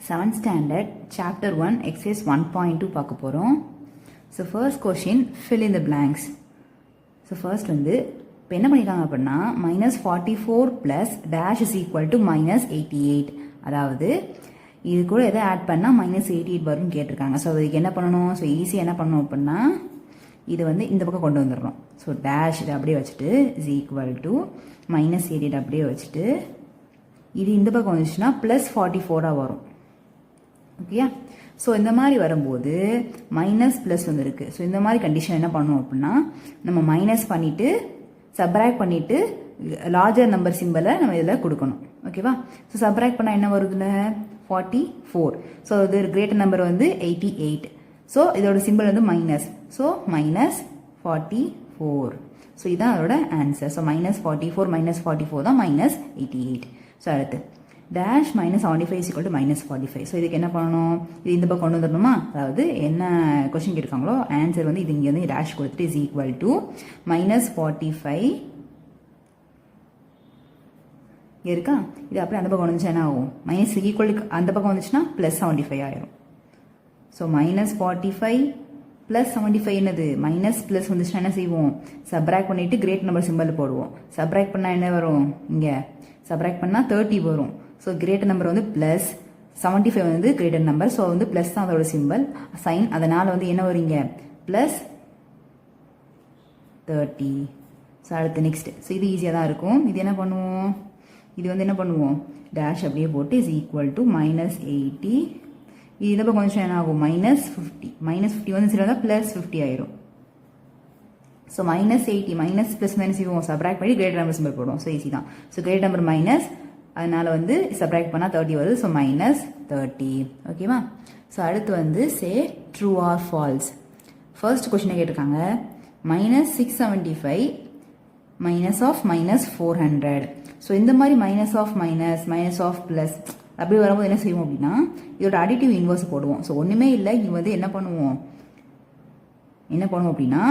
7th standard chapter 1 exercise 1.2 பார்க்க போறோம். So first question, fill in the blanks. So first வந்து இப்போ என்ன பண்ணிருக்காங்க அப்படின்னா -44 plus dash is equal to -88. அதாவது இது கூட எதை ஆட் பண்ணா -88 வரும்னு கேட்டிருக்காங்க. ஸோ அதுக்கு என்ன பண்ணணும்? ஸோ ஈஸியாக என்ன பண்ணணும் அப்படின்னா இது வந்து இந்த பக்கம் கொண்டு வந்துடணும். ஸோ டேஷ் இதை அப்படியே வச்சுட்டு இஸ் ஈக்குவல் டு -88 அப்படியே வச்சுட்டு இது இந்த பக்கம் வந்துச்சுன்னா +44 வரும். ஓகேயா? ஸோ இந்த மாதிரி வரும்போது மைனஸ் ப்ளஸ் வந்து இருக்கு. ஸோ இந்த மாதிரி கண்டிஷன் என்ன பண்ணுவோம் அப்படின்னா நம்ம மைனஸ் பண்ணிட்டு சப்ராக்ட் பண்ணிட்டு லார்ஜர் நம்பர் சிம்பிளை நம்ம இதில் கொடுக்கணும். ஓகேவா? ஸோ சப்ராக்ட் பண்ணால் என்ன வருதுல 44. ஸோ இது கிரேட்டர் நம்பர் வந்து 88. ஸோ இதோட சிம்பிள் வந்து மைனஸ். ஸோ -44. ஸோ இதுதான் அதோட ஆன்சர். ஸோ -44 -44 தான் -88. ஸோ அடுத்து dash -75 is equal to -45. So இதுக்கு என்ன பண்ணணும்? இது இந்த பக்கம் கொண்டு வந்துடணுமா? அதாவது என்ன கொஸ்டின் கேட்காங்களோ ஆன்சர் வந்து இது இங்கே வந்து டேஷ் கொடுத்துட்டு இஸ் ஈக்குவல் டு -45 இருக்கா? இது அப்படியே அந்த பக்கம் வந்துச்சு என்ன ஆகும்? மைனஸ் ஈக்குவல் அந்த பக்கம் வந்துச்சுன்னா +75 ஆயிரும். ஸோ -45 +75 என்னது? மைனஸ் ப்ளஸ் வந்துச்சுன்னா என்ன செய்வோம்? சப்ராக்ட் பண்ணிட்டு கிரேட் நம்பர் சிம்பிள் போடுவோம். சப்ராக்ட் பண்ணால் என்ன வரும்? இங்கே சப்ராக்ட் பண்ணால் 30 வரும். ஸோ கிரேட்டர் நம்பர் வந்து +75 வந்து கிரேட்டர் நம்பர். ஸோ வந்து ப்ளஸ் தான் அதோட சிம்பிள் சைன். அதனால் வந்து என்ன வருங்க? +30. ஸோ அடுத்து நெக்ஸ்ட். ஸோ இது ஈஸியாக தான் இருக்கும். இது என்ன பண்ணுவோம்? இது வந்து என்ன பண்ணுவோம்? டேஷ் அப்படியே போட்டு இஸ் ஈக்குவல் டு -80. இது இந்த பக்கம் கொஞ்சம் என்ன ஆகும்? -50. -50 வந்து சரி வந்தால் +50 ஆயிரும். ஸோ -80 மைனஸ் ப்ளஸ் மைனஸ் செய்வோம். சப்ராக்ட் பண்ணி கிரேட் நம்பர் சிம்பிள் போடுவோம். ஸோ ஈஸி தான். ஸோ கிரேட் நம்பர் மைனஸ், அதனால வந்து சப்ராக்ட் பண்ணால் 30 வருது. ஸோ -30. ஓகேவா? ஸோ அடுத்து வந்து சே ட்ரூ ஆர் ஃபால்ஸ். ஃபர்ஸ்ட் கொஸ்டினை கேட்டிருக்காங்க -675 -400. ஸோ இந்த மாதிரி மைனஸ் ஆஃப் ப்ளஸ் அப்படி வரும்போது என்ன செய்வோம் அப்படின்னா இதோட அடிட்டிவ் இன்வர்ஸ் போடுவோம். ஸோ ஒன்றுமே இல்லை. இது வந்து என்ன பண்ணுவோம் அப்படின்னா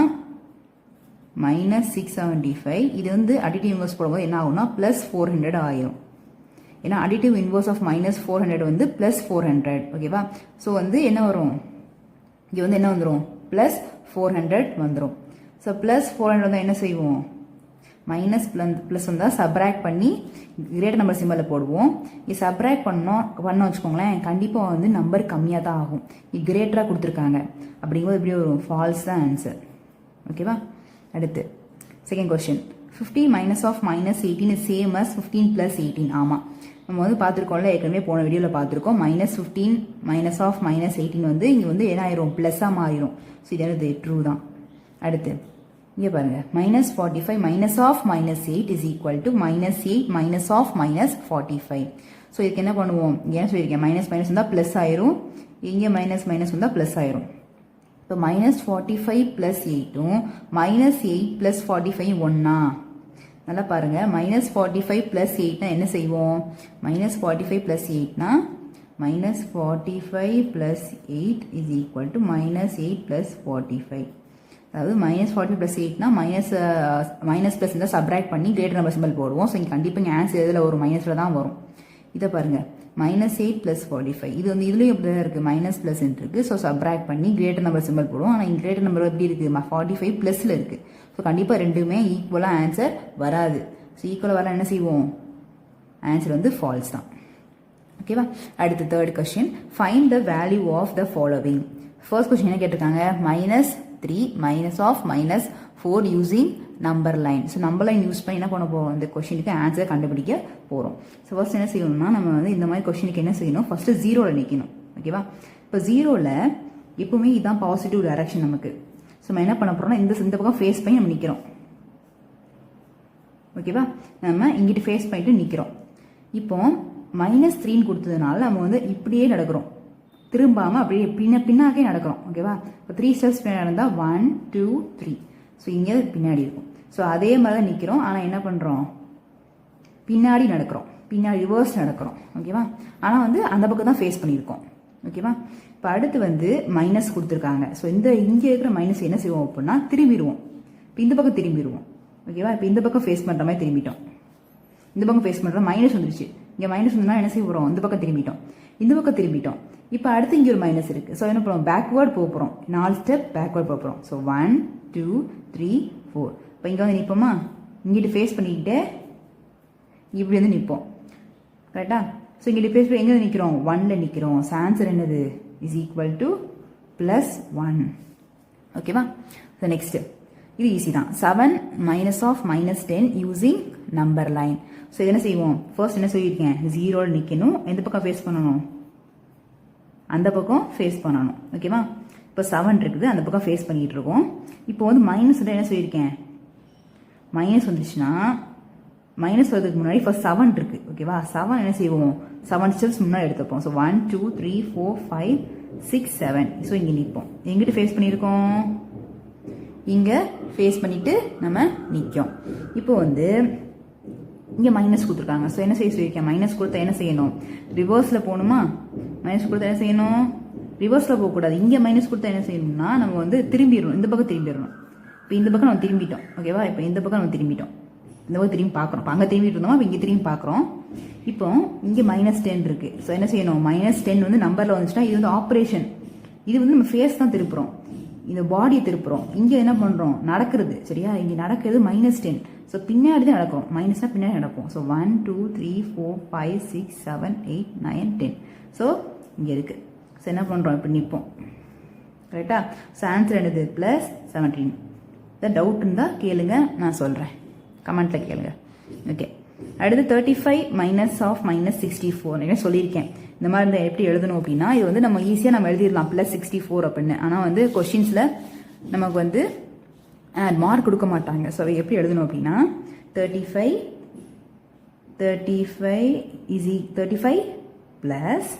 -675 இது வந்து அடிட்டிவ் இன்வர்ஸ் போடும்போது என்ன ஆகும்னா +400 ஆயிரும். ஏன்னா அடிட்டிவ் இன்வர்ஸ் ஆஃப் -400 வந்து +400. ஓகேவா? ஸோ வந்து என்ன வரும்? இங்கே வந்து என்ன வந்துடும்? +400 வந்துடும். ஸோ +400 வந்து என்ன செய்வோம்? மைனஸ் ப்ளஸ் வந்தால் சப்ராக்ட் பண்ணி கிரேட்டர் நம்பர் சிம்பிளில் போடுவோம். இது சப்ராக்ட் பண்ணோம் வச்சுக்கோங்களேன், கண்டிப்பாக வந்து நம்பர் கம்மியாக தான் ஆகும். இது கிரேட்டராக கொடுத்துருக்காங்க அப்படிங்கும்போது எப்படி வரும்? ஃபால்ஸ் தான் ஆன்சர். ஓகேவா? அடுத்து second question 50 -18 is same as 15 + 18. ஆமாம், நம்ம வந்து பார்த்துருக்கோம்ல, ஏற்கனவே போன வீடியோவில் பார்த்துருக்கோம். -15 -18 வந்து இங்கே வந்து என்ன ஆயிரும்? ப்ளஸ்ஸாக மாறிடும். ஸோ இது என்னது? ட்ரூ தான். அடுத்து இங்கே பாருங்க -45 -8 is equal to -8 -45. ஸோ இதுக்கு என்ன பண்ணுவோம்? ஏன் சொல்லியிருக்கேன்? மைனஸ் வந்தால் ப்ளஸ் ஆயிரும். இங்கே மைனஸ் வந்தால் ப்ளஸ் ஆயிரும். இப்போ -45 + 8 -8 + 45 ஒன்னா? நல்லா பாருங்க. -45 + 8 என்ன செய்வோம்? -45 + 8 -45 + 8 is equal to -8 + 45. அதாவது -45 + 8 மைனஸ் ப்ளஸ் இருந்தால் சப்ராக்ட் பண்ணி கிரேட்டர் நம்பர் சிம்பிள் போடுவோம். ஸோ இங்கே கண்டிப்பாக இங்கே ஆன்சர் எதில் வரும்? மைனஸில் தான் வரும். இதை பாருங்க -8 + 45. இது வந்து இதுலேயும் எப்படி தான் இருக்குது? மைனஸ் ப்ளஸ் இருக்குது. ஸோ சப்ராக்ட் பண்ணி கிரேட்டர் நம்பர் சிம்பிள் போடுவோம். ஆனால் இங்கே கிரேட்டர் நம்பர் எப்படி இருக்குது? 45 +ல் இருக்குது. ஸோ கண்டிப்பாக ரெண்டுமே ஈக்குவலாக ஆன்சர் வராது. ஸோ ஈக்குவலாக வர என்ன செய்வோம்? ஆன்சர் வந்து ஃபால்ஸ் தான். ஓகேவா? அடுத்து third question find the value of the following. First question என்ன கேட்டிருக்காங்க? -3 -4 using number line. So number line use பண்ணி என்ன பண்ண போகிறோம்? இந்த கொஸ்டினுக்கு ஆன்சர் கண்டுபிடிக்க போகிறோம். ஸோ ஃபர்ஸ்ட் என்ன செய்யணும்னா நம்ம வந்து இந்த மாதிரி கொஸ்டினுக்கு என்ன செய்யணும்? ஃபர்ஸ்ட் 0ல் நிற்கணும். ஓகேவா? இப்போ 0ல் எப்பவுமே இதுதான் பாசிட்டிவ் டைரக்ஷன் நமக்கு. ஸோ நம்ம என்ன பண்ண போகிறோம்னா இந்த பக்கம் ஃபேஸ் பண்ணி நம்ம நிற்கிறோம். ஓகேவா? நம்ம இங்கிட்டு ஃபேஸ் பண்ணிட்டு நிற்கிறோம். இப்போ -3 கொடுத்ததுனால நம்ம வந்து இப்படியே நடக்கிறோம், திரும்பாமல் அப்படியே பின்னாக்கே நடக்கிறோம். ஓகேவா? இப்போ 3 ஸ்டெப்ஸ் பின்னாடி நடந்தால் 1 2 3. ஸோ இங்கே பின்னாடி இருக்கும். ஸோ அதே மாதிரி தான் நிற்கிறோம். ஆனால் என்ன பண்ணுறோம்? பின்னாடி நடக்கிறோம், பின்னாடி ரிவர்ஸ் நடக்கிறோம். ஓகேவா? ஆனால் வந்து அந்த பக்கம் தான் ஃபேஸ் பண்ணியிருக்கோம். ஓகேவா? இப்போ அடுத்து வந்து மைனஸ் கொடுத்துருக்காங்க. ஸோ இங்கே இருக்கிற மைனஸ் என்ன செய்வோம் அப்படின்னா திரும்பிடுவோம். இப்போ இந்த பக்கம் திரும்பிடுவோம். ஓகேவா? இப்போ இந்த பக்கம் ஃபேஸ் பண்ணுற மாதிரி திரும்பிட்டோம். இந்த பக்கம் ஃபேஸ் பண்ணுற மைனஸ் வந்துருச்சு. இங்கே மைனஸ் வந்தோம்னா என்ன செய்ய போகிறோம்? இந்த பக்கம் திரும்பிட்டோம். இந்த பக்கம் திரும்பிட்டோம். இப்போ அடுத்து இங்கே ஒரு மைனஸ் இருக்குது. ஸோ என்ன பண்ணுவோம், பேக்வேர்ட் போக போகிறோம். 4 ஸ்டெப் பேக்வேர்ட் போக போகிறோம். ஸோ 1 2 3 4. இப்போ இங்கே வந்து நிற்போமா, இங்கிட்டு ஃபேஸ் பண்ணிக்கிட்டே இப்படி வந்து நிற்போம். கரெக்டா? ஸோ இங்கிட்டு ஃபேஸ் பண்ணி எங்கே நிற்கிறோம், 1ல் நிற்கிறோம். ஸோ ஆன்சர் என்னது, இஸ் ஈக்குவல் டு +1. ஓகேவா? ஸோ நெக்ஸ்ட்டு இது ஈஸி தான். 7 minus of -10 using number line. So என்ன செய்வோம், ஃபர்ஸ்ட் என்ன சொல்லியிருக்கேன், 0ல் நிற்கணும். எந்த பக்கம் ஃபேஸ் பண்ணணும், அந்த பக்கம் ஃபேஸ் பண்ணணும். ஓகேவா? இப்போ 7 இருக்குது, அந்த பக்கம் ஃபேஸ் பண்ணிட்டு இருக்கோம். இப்போ வந்து மைனஸ் வந்து என்ன சொல்லியிருக்கேன், மைனஸ் வந்துச்சுன்னா மைனஸ் வரதுக்கு முன்னாடி ஃபர்ஸ்ட் 7 இருக்கு. ஓகேவா? 7 என்ன செய்வோம், 7 ஸ்டெப்ஸ் முன்னாடி எடுத்துப்போம். ஸோ 1 2 3 4 5 6 7. ஸோ இங்கே நிற்போம். எங்கிட்ட ஃபேஸ் பண்ணியிருக்கோம், இங்கே ஃபேஸ் பண்ணிட்டு நம்ம நிற்கும். இப்போ வந்து இங்கே மைனஸ் கொடுத்துருக்காங்க. ஸோ என்ன செய்ய சொல்லியிருக்கேன், மைனஸ் கொடுத்தா என்ன செய்யணும், ரிவர்ஸில் போகணுமா, மைனஸ் கொடுத்தா என்ன செய்யணும், ரிவர்ஸில் போகக்கூடாது. இங்கே மைனஸ் கொடுத்தா என்ன செய்யணும்னா நம்ம வந்து திரும்பிடணும், இந்த பக்கம் திரும்பிடணும். இப்போ இந்த பக்கம் நம்ம திரும்பிட்டோம். ஓகேவா? இப்போ இந்த பக்கம் நம்ம திரும்பிட்டோம், இந்த பக்கம் திரும்பி பார்க்குறோம். இப்போ அங்கே திரும்பிட்டு இருந்தோமா, இப்போ இங்கே திரும்பி பார்க்குறோம். இப்போ இங்கே -10 இருக்குது. ஸோ என்ன செய்யணும், -10 வந்து நம்பரில் வந்துச்சுன்னா இது வந்து ஆப்ரேஷன். இது வந்து நம்ம ஃபேஸ் தான் திருப்புறோம், இந்த பாடியை திருப்புறோம். இங்கே என்ன பண்ணுறோம், நடக்கிறது. சரியா? இங்கே நடக்கிறது -10. ஸோ பின்னாடி தான் நடக்கும், மைனஸ்னால் பின்னாடி நடக்கும். ஸோ 1 2 3 4 5 6 7 8 9 10. ஸோ இங்கே இருக்குது. ஸோ என்ன பண்ணுறோம், இப்படி நிற்போம். கரெக்டா? ஸோ ஆன்சர் என்னது, +17. இதான் டவுட் இருந்தால் கேளுங்க, நான் சொல்கிறேன், கமெண்ட்டில் கேளுங்க. ஓகே, அடுத்து 35 மைனஸ் ஆஃப் -64 நான் சொல்லியிருக்கேன். இந்த மாதிரி இருந்தால் எப்படி எழுதணும் அப்படின்னா, இது வந்து நம்ம ஈஸியாக நம்ம எழுதிடலாம் +64 அப்படின்னு. ஆனால் வந்து கொஷின்ஸில் நமக்கு வந்து மார்க் கொடுக்க மாட்டாங்க. ஸோ எப்படி எழுதணும் அப்படின்னா 35 ப்ளஸ்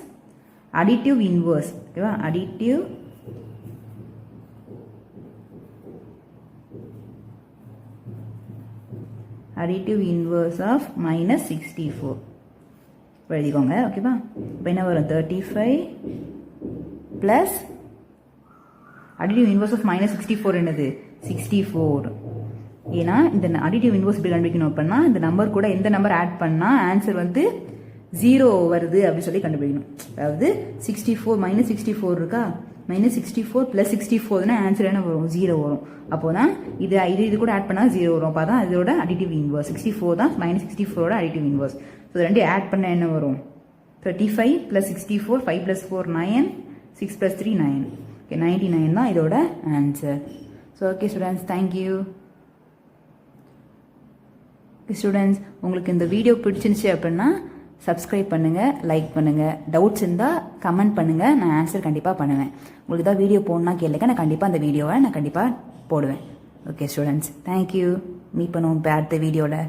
அடிட்டிவ் இன்வர்ஸ். ஓகேவா? அடிட்டிவ் இன்வர்ஸ் ஆஃப் -64 எழுதிக்கோங்க. ஓகேவா? இப்போ என்ன வரும், 35 ப்ளஸ் அடிட்டிவ் இன்வர்ஸ் ஆஃப் -64 என்னது, 64. ஏன்னா இந்த அடிட்டிவ் இன்வர்ஸ் இப்படி கண்டுபிடிக்கணும் அப்படின்னா இந்த நம்பர் கூட எந்த நம்பர் ஆட் பண்ணால் ஆன்சர் வந்து 0 வருது அப்படின்னு சொல்லி கண்டுபிடிக்கணும். அதாவது 64 -64 இருக்கா, -64 + 64 ஆன்சர் என்ன வரும், 0 வரும். அப்போ தான் இது கூட ஆட் பண்ணால் 0 வரும். அப்போ தான் இதோட அடிட்டிவ் இன்வர்ஸ் 64 தான் -64ஓட அடிட்டிவ் இன்வர்ஸ். ஸோ ரெண்டு ஆட் பண்ண என்ன வரும், 35 + 64 5 + 4 9 6 + 3 9. ஓகே, 99 தான் இதோட answer. So okay students, thank you. Students, உங்களுக்கு இந்த வீடியோ பிடிச்சிருந்துச்சு அப்படின்னா சப்ஸ்கிரைப் பண்ணுங்கள், லைக் பண்ணுங்கள். டவுட்ஸ் இருந்தால் கமெண்ட் பண்ணுங்கள், நான் ஆன்சர் கண்டிப்பாக பண்ணுவேன். உங்களுக்கு தான் வீடியோ போடணும்னா கேளுங்க, நான் கண்டிப்பாக அந்த வீடியோவை நான் கண்டிப்பாக போடுவேன். Okay students, thank you. மீட் பண்ணுவோம் அடுத்த வீடியோவில்.